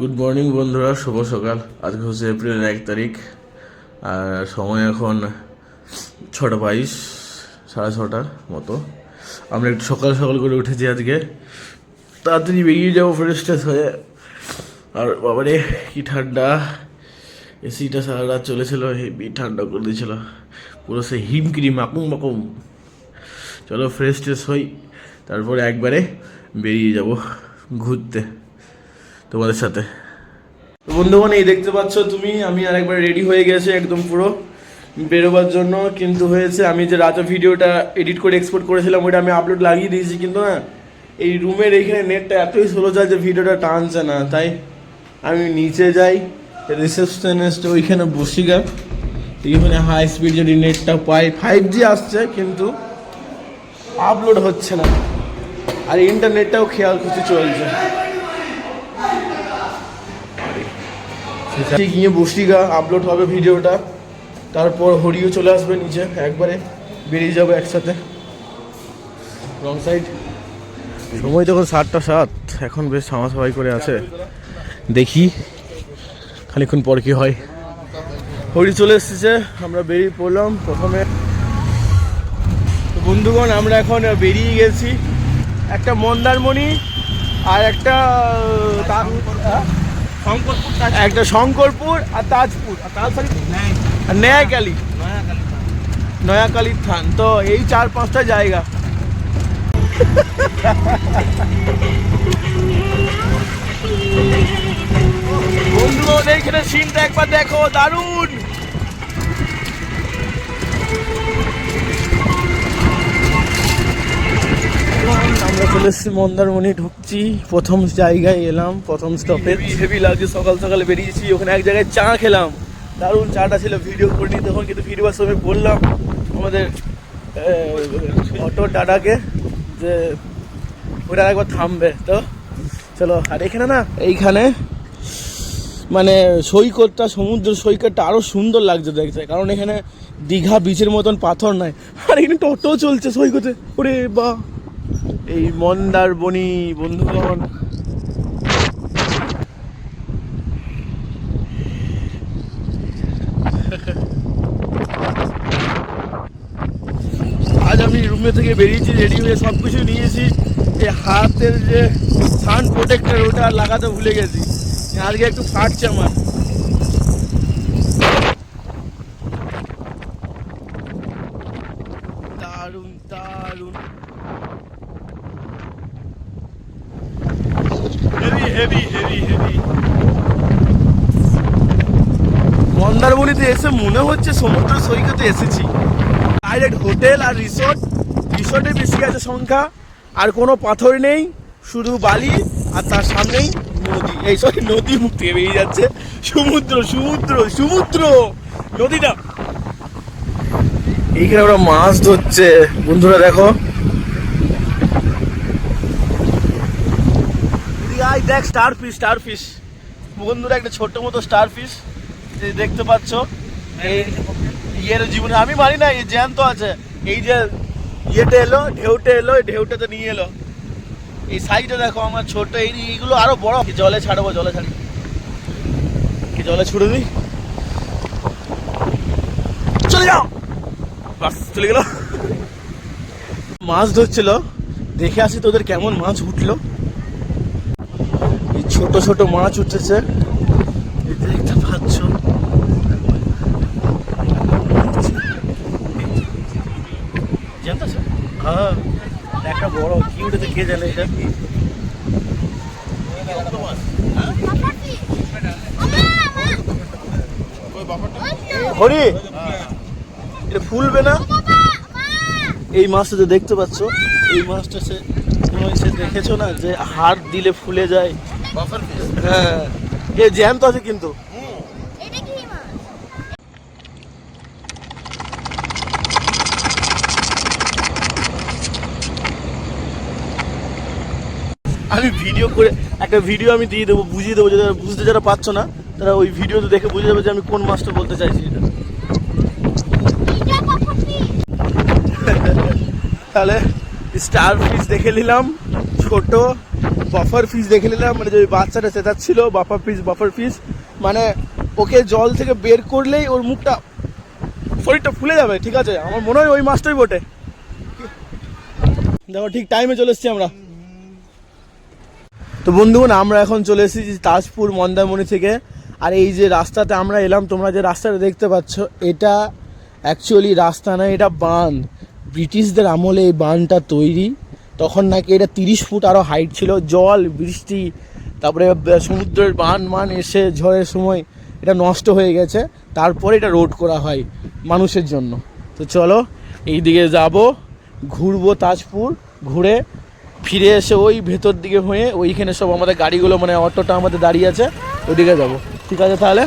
Good morning বন্ধুরা, শুভ সকাল। আজকে হচ্ছে এপ্রিলের 1 তারিখ আর সময় এখন 6:22, 6:30 মতো। আমরা একটু সকাল সকাল করে উঠেছি আজকে, তাড়াতাড়ি বেরিয়ে যাবো ফ্রেশ ট্রেশ হয়ে। আর বাবারে কি ঠান্ডা, এসিটা সারা রাত চলেছিল, হেভি ঠান্ডা করে দিয়েছিল, পুরো সে হিমক্রিম মাকুম মাকুম। চলো ফ্রেশ ট্রেশ হই, তারপরে একবারে বেরিয়ে যাব ঘুরতে তোমাদের সাথে। বন্ধুগণ, এই দেখতে পাচ্ছ তুমি, আমি আরেকবার রেডি হয়ে গেছি একদম পুরো বেরোবার জন্য। কিন্তু হয়েছে, আমি যে রাতে ভিডিওটা এডিট করে এক্সপোর্ট করেছিলাম ওইটা আমি আপলোড লাগিয়ে দিয়েছি, কিন্তু না এই রুমের এইখানে নেটটা এতই স্লো যায় যে ভিডিওটা টানছে না। তাই আমি নিচে যাই, রিসেপশনিস্ট ওইখানে বসি গা, এইখানে হাই স্পিড যদি নেটটা পাই, 5G আসছে কিন্তু আপলোড হচ্ছে না, আর ইন্টারনেটটাও খেয়াল খুশি চলছে। গিয়ে বসিগা আপলোড হবে ভিডিওটা, তারপর হরিও চলে আসবে নিচে, একবারে বেরিয়ে যাবো একসাথে। রং সাইড সময় তখন 7:07, এখন বেশ সামাসাবাই করে আছে, দেখি খানিক্ষণ পর কি হয়। হরি চলে এসেছে, আমরা বেরিয়ে পড়লাম প্রথমে। তো বন্ধুগণ, আমরা এখন বেরিয়ে গেছি, একটা মন্দারমণি আর একটা একটা শঙ্করপুর আর তাজপুর আর নয়াকালীর থান। তো এই 4-5টা জায়গা। বন্ধুগণ, এইখানে সিনটা একবার দেখো, দারুণ। আমরা চলে এসেছি মন্দারমণি, ঢুকছি, প্রথম জায়গায় এলাম, প্রথম স্টপে। হেভি লাগছে, সকাল সকালে বেরিয়েছি, ওখানে এক জায়গায় চা খেলাম, দারুণ চাটা ছিল, ভিডিও করিনি তখন, কিন্তু ভিডিওর সময় বললাম আমাদের অটোর দাদাকে যে ওটা একবার থামবে। তো চলো। আর এখানে না, এইখানে মানে সৈকতটা, সমুদ্র সৈকতটা আরও সুন্দর লাগছে দেখতে, কারণ এখানে দীঘা বিচের মতন পাথর নাই, আর এখানে টোটো চলছে সৈকতে। ওরে বা, এই মন্দারমণি বন্ধুগণ। আজ আমি রুমে থেকে বেরিয়েছি, রেডি হয়ে সব কিছু নিয়েছি, এই হাতের যে সান প্রোটেক্টর ওটা লাগাতে ভুলে গেছি, আজকে একটু ফাটছে আমার। দারুণ দারুণ, হেভি হেভি হেভি। মন্দারমণিতে এসে মনে হচ্ছে সমুদ্র সৈকতে এসেছি। ডাইরেক্ট হোটেল আর রিসোর্টে বেশি আছে সংখ্যা, আর কোনো পাথর নেই, শুধু বালি, আর তার সামনেই নদী। এই সরি, নদী মুখ থেকে বেরিয়ে যাচ্ছে সমুদ্র, সমুদ্র সমুদ্র নদীটা। এইখানে ওরা মাছ ধরছে বন্ধুরা, দেখো দেখ, স্টার ফিশ বন্ধুরা, একটা ছোট্ট মতো স্টার ফিশ দেখতে পাচ্ছ। ইয়ের জীবনে আমি মানি না, এই জ্যান্ত আছে। এই যে ইয়েটা এলো, ঢেউটা এলো, এই ঢেউটাতে নিয়ে এলো। এই সাইডে দেখো আমার ছোট, এইগুলো আরো বড়। জলে ছাড়বো, জলে ছাড়ি, কি জলে ছুড়ে দিই, চলে যাও, বাস চলে গেল। মাছ ধরছিল, দেখে আসি তোদের কেমন মাছ উঠলো। এই ছোট ছোট মাছ উঠেছে, দেখতে পাচ্ছ। হ্যাঁ, একটা বড় কি উঠেছে কে জানে। এটা হরি, এটা ফুলবে না। এই মাছটা যে দেখতে পাচ্ছ, এই মাছটা সে দেখেছো না যে হাত দিলে ফুলে যায়। হ্যাঁ, এ জ্যান্ত আছে কিন্তু। আমি ভিডিও করে একটা ভিডিও আমি দিয়ে দেবো, বুঝিয়ে দেবো, যারা বুঝতে যারা পারছ না তারা ওই ভিডিওতে দেখে বুঝে যাবে যে আমি কোন মাছটা বলতে চাইছি। এটা তাহলে স্টার ফিশ দেখে নিলাম, ছোট বাফার ফিশ দেখে নিলাম, মানে যে বাচ্চাটা চেঁচাচ্ছিল বাফার ফিশ, মানে ওকে জল থেকে বের করলেই ওর মুখটা শরীরটা ফুলে যাবে। ঠিক আছে, আমার মনে হয় ওই মাছটাই বটে। দেখো ঠিক টাইমে চলে এসেছি আমরা। তো বন্ধুগণ, আমরা এখন চলে এসেছি তাজপুর মন্দারমণি থেকে। আর এই যে রাস্তাতে আমরা এলাম, তোমরা যে রাস্তাটা দেখতে পাচ্ছ, এটা অ্যাকচুয়ালি রাস্তা না, এটা বাঁধ। ব্রিটিশদের আমলে এই বাঁধটা তৈরি। তখন নাকি এটা 30 ফুট আরও হাইট ছিল। জল, বৃষ্টি, তারপরে সমুদ্রের বান এসে ঝড়ের সময় এটা নষ্ট হয়ে গেছে। তারপরে এটা রোড করা হয় মানুষের জন্য। তো চলো এই দিকে যাব, ঘুরবো তাজপুর, ঘুরে ফিরে এসে ওই ভেতর দিকে হয়ে ওইখানে সব আমাদের গাড়িগুলো, মানে অটোটা আমাদের দাঁড়িয়ে আছে, ওইদিকে যাবো। ঠিক আছে, তাহলে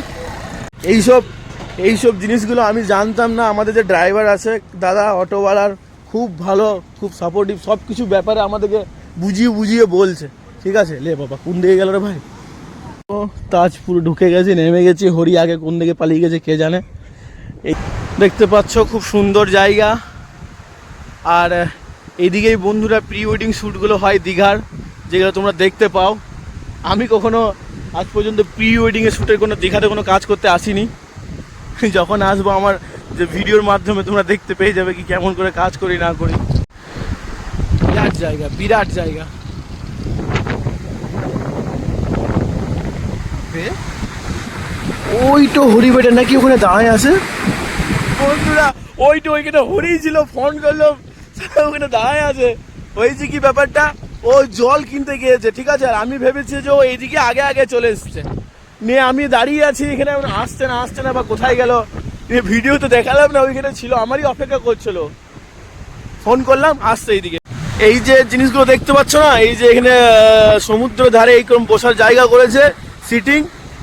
এইসব জিনিসগুলো আমি জানতাম না। আমাদের যে ড্রাইভার আছে দাদা, অটোওয়ালার খুব ভালো, খুব সাপোর্টিভ, সব কিছু ব্যাপারে আমাদেরকে বুঝিয়ে বলছে। ঠিক আছে, লে বাবা কোন দিকে গেল রে ভাই? ও তাজপুর ঢুকে গেছি, নেমে গেছি। হরি আগে কোন দিকে পালিয়ে গেছে কে জানে। এই দেখতে পাচ্ছ খুব সুন্দর জায়গা। আর এইদিকেই বন্ধুরা প্রি ওয়েডিং শ্যুটগুলো হয় দীঘার, যেগুলো তোমরা দেখতে পাও। আমি কখনো আজ পর্যন্ত প্রি ওয়েডিংয়ের শ্যুটের কোনো দীঘাতে কোনো কাজ করতে আসিনি। যখন আসবো আমার যে ভিডিওর মাধ্যমে তোমরা দেখতে পেয়ে যাবে কি কেমন করে কাজ করি না করি। বিরাট জায়গা। ওই তো হরি বেটা নাকি ওখানে দাঁড়ায় আছে বন্ধুরা। ওইখানে হরি ছিল, ফোন করলো, ওখানে দাঁড়ায় আছে। হয়েছে কি ব্যাপারটা, ও জল কিনতে গিয়েছে। ঠিক আছে, আর আমি ভেবেছি যে ও এইদিকে আগে চলে এসছে। নিয়ে আমি দাঁড়িয়ে আছি এখানে, আসছে না বা কোথায় গেল। ভিডিও তো দেখালাম না, ওইখানে ছিল, আমারই অপেক্ষা করছিল। ফোন করলাম, আসছে এইদিকে। এই যে জিনিসগুলো দেখতে পাচ্ছ না, এই যে এখানে সমুদ্র ধারে এইরকম বসার জায়গা করেছে, সিটিং।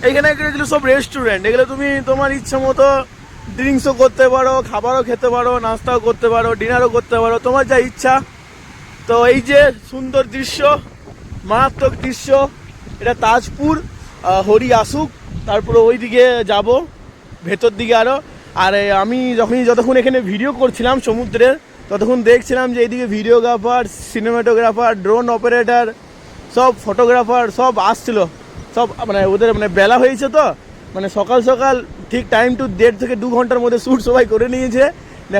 এখানে এগুলো সব রেস্টুরেন্ট। এগুলো তুমি তোমার ইচ্ছা মতো ড্রিঙ্কসও করতে পারো, খাবারও খেতে পারো, নাস্তাও করতে পারো, ডিনারও করতে পারো, তোমার যা ইচ্ছা। তো এই যে সুন্দর দৃশ্য, মারাত্মক দৃশ্য, এটা তাজপুর। হরি আসুক, তারপরে ওই দিকে যাব ভেতর দিকে আরও। আর আমি যতক্ষণ এখানে ভিডিও করছিলাম সমুদ্রের, ততক্ষণ দেখছিলাম যে এইদিকে ভিডিওগ্রাফার, সিনেমাটোগ্রাফার, ড্রোন অপারেটর, সব ফটোগ্রাফার সব আসছিল। সব মানে ওদের মানে বেলা হয়েছে তো, মানে সকাল ঠিক টাইম টু 1.5 থেকে 2 ঘন্টার মধ্যে শ্যুট সবাই করে নিয়েছে।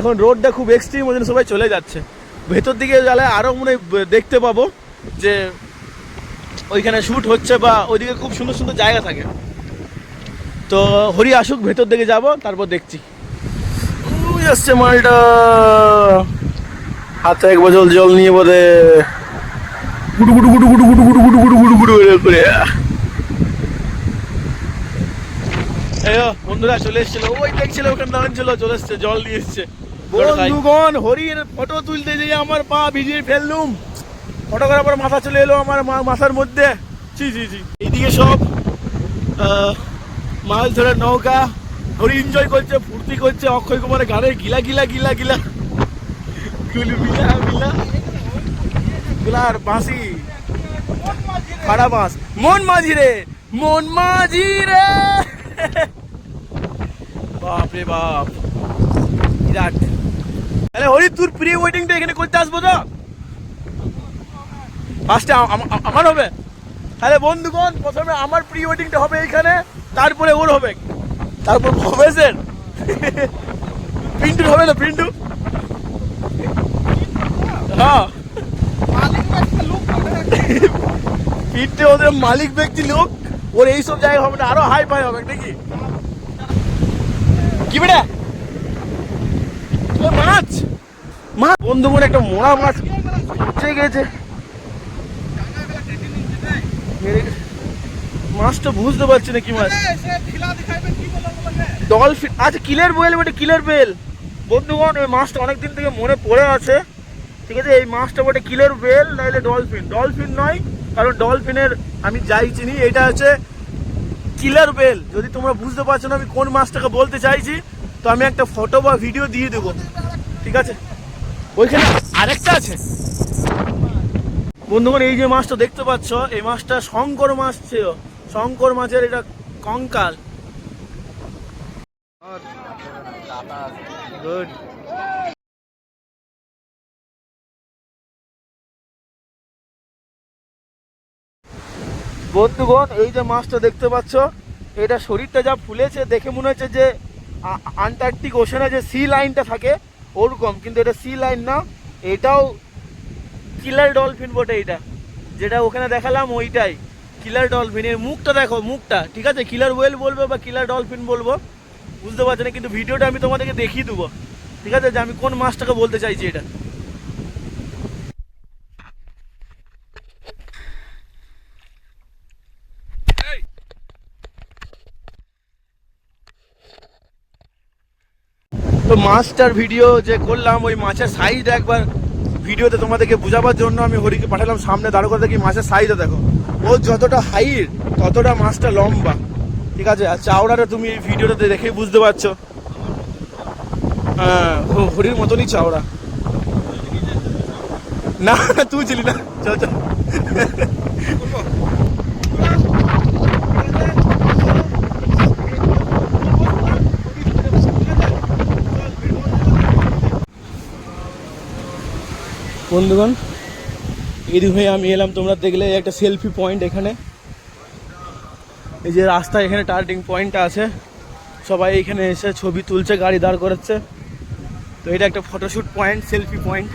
এখন রোডটা খুব এক্সট্রিম, ওই জন্য সবাই চলে যাচ্ছে। ভেতর দিকে গেলে আরও মনে দেখতে পাবো যে ওইখানে শ্যুট হচ্ছে, বা ওইদিকে খুব সুন্দর জায়গা থাকে। তো হরি আসুক, ভেতর দিকে যাব, তারপর দেখছি। আসছে মালটা, হাতে 1 বোতল জল নিয়ে বোধে গুটু করে। বন্ধুরা চলে এসেছিল, ওই দেখছিল ওখানে দাঁড়াচ্ছিল, চলে এসছে, জল নিয়ে এসছে। বন্ধুগণ, হরির ফটো তুলতে যেয়ে আমার পা ভিজিয়ে ফেললুম। ফটোগ্রাফার মাথা চলে এলো আমার মাথার মধ্যে। জি এইদিকে সব মাছ ধরে নৌকা, হরি এনজয় করছে, ফুর্তি করছে। অক্ষয় কুমারের গানে গিলা গুলার বাঁশি, খাড়া বাঁশ। মন মাঝি রে বাপ রে বাপ, বিরাট। তাহলে হরি তোর প্রি ওয়েডিংটা এখানে করতে আসবো তো? ফার্স্টে আমার হবে। তাহলে বন্ধুগণ, প্রথমে আমার প্রি ওয়েডিংটা হবে এইখানে, তারপরে ওর হবে, তারপর ভবেশের। পিন্টুর হবে না? পিন্টু, হ্যাঁ, পিন্টু ওদের মালিক ব্যক্তি লোক। ওর এইসব জায়গা হবে না, আরো হাই ফাই হবে নাকি? কি বেটা মাছ বন্ধুগণ, একটা মোড়া মাছ উঠে গেছে। মাছটা বুঝতে পারছি না কি মাছ। ডলফিন, আচ্ছা কিলের বেল, বটে কিলের বেল। বন্ধুগণ, ওই মাছটা অনেকদিন থেকে মনে পড়ে আছে। ঠিক আছে, এই মাছটা বটে কিলের বেল, নাহলে ডলফিন নয়, কারণ ডলফিনের আমি যাই চিনি, এটা হচ্ছে কিলার বেল। যদি তোমরা বুঝতে পারছো না আমি কোন মাছটাকে বলতে চাইছি, তো আমি একটা ফটো বা ভিডিও দিয়ে দেবো। ঠিক আছে, ওইখানে আরেকটা আছে বন্ধুগণ। এই যে মাছটা দেখতে পাচ্ছ, এই মাছটা শঙ্কর মাছ ছিল, শঙ্কর মাছের এটা কঙ্কাল। গুড। বন্ধুগণ, এই যে মাছটা দেখতে পাচ্ছ, এটা শরীরটা যা ফুলেছে দেখে মনে হচ্ছে যে আন্টার্কটিক ওশানে যে সি লাইনটা থাকে ওরকম, কিন্তু এটা সি লাইন না, এটাও কিলার ডলফিন বটে। এটা যেটা ওখানে দেখালাম ওইটাই কিলার ডলফিন। এর মুখটা দেখো, মুখটা ঠিক আছে, কিলার ওয়েল বলবো বা কিলার ডলফিন বলবো বুঝতে পারছি না, কিন্তু ভিডিওটা আমি তোমাদেরকে দেখিয়ে দেবো, ঠিক আছে, যে আমি কোন মাছটাকে বলতে চাইছি। এটা তো মাছটার ভিডিও যে করলাম, ওই মাছের সাইজ একবার ভিডিওতে তোমাদেরকে বোঝাবার জন্য আমি হরিকে পাঠালাম সামনে দাঁড় করে, দেখি মাছের সাইজটা দেখো, ও যতটা হাইট ততটা মাছটা লম্বা, ঠিক আছে। আর চাওড়াটা তুমি এই ভিডিওটাতে দেখেই বুঝতে পারছো, হ্যাঁ হরির মতনই চাওড়া। না তুই ছিলি না, চল চল। বন্ধুগণ, এদিক হয়ে আমি এলাম, তোমরা দেখলে একটা সেলফি পয়েন্ট এখানে, এই যে রাস্তা এখানে টার্নিং পয়েন্টটা আছে, সবাই এখানে এসে ছবি তুলছে, গাড়ি দাঁড় করাচ্ছে। তো এটা একটা ফটোশ্যুট পয়েন্ট, সেলফি পয়েন্ট।